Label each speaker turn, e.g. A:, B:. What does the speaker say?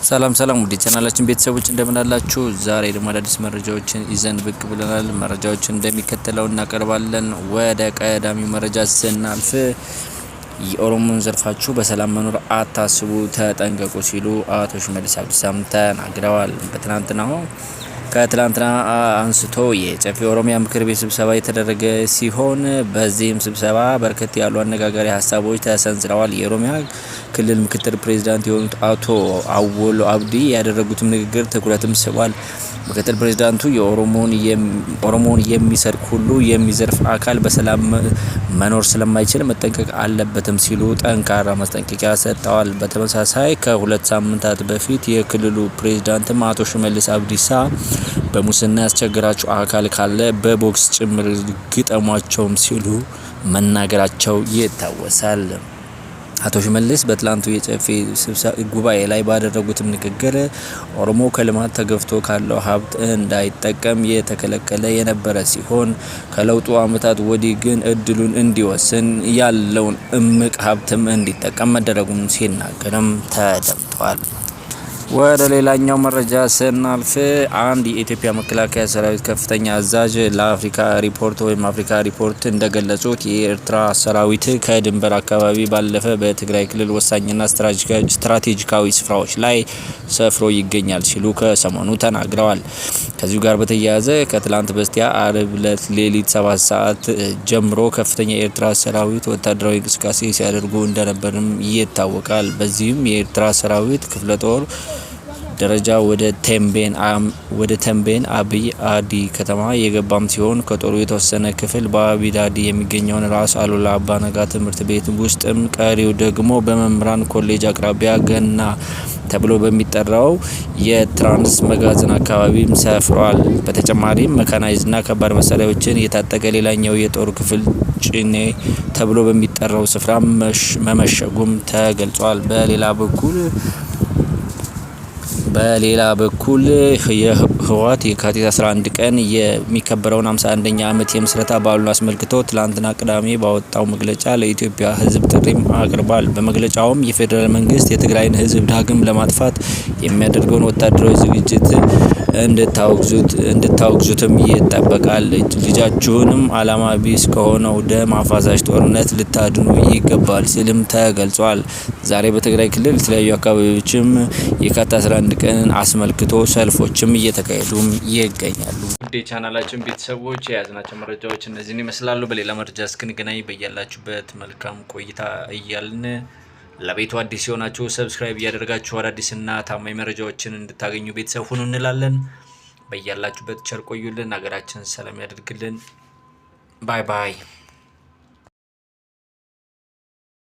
A: ሰላም ውድ ቻናላችን ቤተሰቦች እንደምን አላችሁ? ዛሬ ደግሞ አዳዲስ መረጃዎችን ይዘን ብቅ ብለናል። መረጃዎችን እንደሚከተለው እናቀርባለን። ወደ ቀዳሚው መረጃ ስናልፍ የኦሮሞን ዘርፋችሁ በሰላም መኖር አታስቡ ተጠንቀቁ ሲሉ አቶ ሽመልስ አብዲሳም ተናግረዋል። ከትላንትና አንስቶ የጨፌ ኦሮሚያ ምክር ቤት ስብሰባ የተደረገ ሲሆን በዚህም ስብሰባ በርከት ያሉ አነጋጋሪ ሀሳቦች ተሰንዝረዋል። የኦሮሚያ ክልል ምክትል ፕሬዝዳንት የሆኑት አቶ አወሎ አብዲ ያደረጉትም ንግግር ትኩረትም ስቧል። ምክትል ፕሬዝዳንቱ ኦሮሞን የሚሰርቅ ሁሉ የሚዘርፍ አካል በሰላም መኖር ስለማይችል መጠንቀቅ አለበትም ሲሉ ጠንካራ ማስጠንቀቂያ ሰጥተዋል። በተመሳሳይ ከሁለት ሳምንታት በፊት የክልሉ ፕሬዝዳንትም አቶ ሽመልስ አብዲሳ በሙስና ያስቸገራቸው አካል ካለ በቦክስ ጭምር ግጠሟቸውም ሲሉ መናገራቸው ይታወሳል። አቶ ሽመልስ በትላንቱ የጨፌ ስብሰባ ጉባኤ ላይ ባደረጉትም ንግግር ኦሮሞ ከልማት ተገፍቶ ካለው ሀብት እንዳይጠቀም የተከለከለ የነበረ ሲሆን ከለውጡ ዓመታት ወዲህ ግን እድሉን እንዲወስን ያለውን እምቅ ሀብትም እንዲጠቀም መደረጉን ሲናገርም ተደምጧል። ወደ ሌላኛው መረጃ ስናልፍ አንድ የኢትዮጵያ መከላከያ ሰራዊት ከፍተኛ አዛዥ ለአፍሪካ ሪፖርት እንደገለጹት የኤርትራ ሰራዊት ከድንበር አካባቢ ባለፈ በትግራይ ክልል ወሳኝና ስትራቴጂካዊ ስፍራዎች ላይ ሰፍሮ ይገኛል ሲሉ ከሰሞኑ ተናግረዋል። ከዚሁ ጋር በተያያዘ ከትላንት በስቲያ አርብ ሌሊት 7 ሰዓት ጀምሮ ከፍተኛ የኤርትራ ሰራዊት ወታደራዊ እንቅስቃሴ ሲያደርጉ እንደነበርም ይታወቃል። በዚህም የኤርትራ ሰራዊት ክፍለ ጦር ደረጃ ወደ ተንቤን አብይ አዲ ከተማ የገባም ሲሆን ከጦሩ የተወሰነ ክፍል በአብይ አዲ የሚገኘውን ራስ አሉላ አባነጋ ትምህርት ቤት ውስጥም ቀሪው ደግሞ በመምህራን ኮሌጅ አቅራቢያ ገና ተብሎ በሚጠራው የትራንስ መጋዘን አካባቢም ሰፍሯል። በተጨማሪም መካናይዝና ከባድ መሳሪያዎችን የታጠቀ ሌላኛው የጦር ክፍል ጭኔ ተብሎ በሚጠራው ስፍራ መመሸጉም ተገልጿል። በሌላ በኩል የህወሓት የካቲት 11 ቀን የሚከበረውን 51ኛ ዓመት የምስረታ በዓሉን አስመልክቶ ትላንትና ቅዳሜ ባወጣው መግለጫ ለኢትዮጵያ ሕዝብ ጥሪም አቅርቧል። በመግለጫውም የፌዴራል መንግስት የትግራይን ሕዝብ ዳግም ለማጥፋት የሚያደርገውን ወታደራዊ ዝግጅት እንድታወግዙትም ይጠበቃል። ልጃችሁንም ዓላማ ቢስ ከሆነው ደም አፋሳሽ ጦርነት ልታድኑ ይገባል ሲልም ተገልጿል። ዛሬ በትግራይ ክልል የተለያዩ አካባቢዎችም የካቲት 11 ቀንን አስመልክቶ ሰልፎችም እየተካሄዱም ይገኛሉ። ውድ ቻናላችን ቤተሰቦች የያዝናቸው መረጃዎች እነዚህን ይመስላሉ። በሌላ መረጃ እስክንገናኝ በያላችሁበት መልካም ቆይታ እያልን ለቤቱ አዲስ የሆናችሁ ሰብስክራይብ እያደረጋችሁ አዳዲስና ታማኝ መረጃዎችን እንድታገኙ ቤተሰብ ሁኑ እንላለን። በያላችሁበት ቸር ቆዩልን። ሀገራችን ሰላም ያደርግልን። ባይ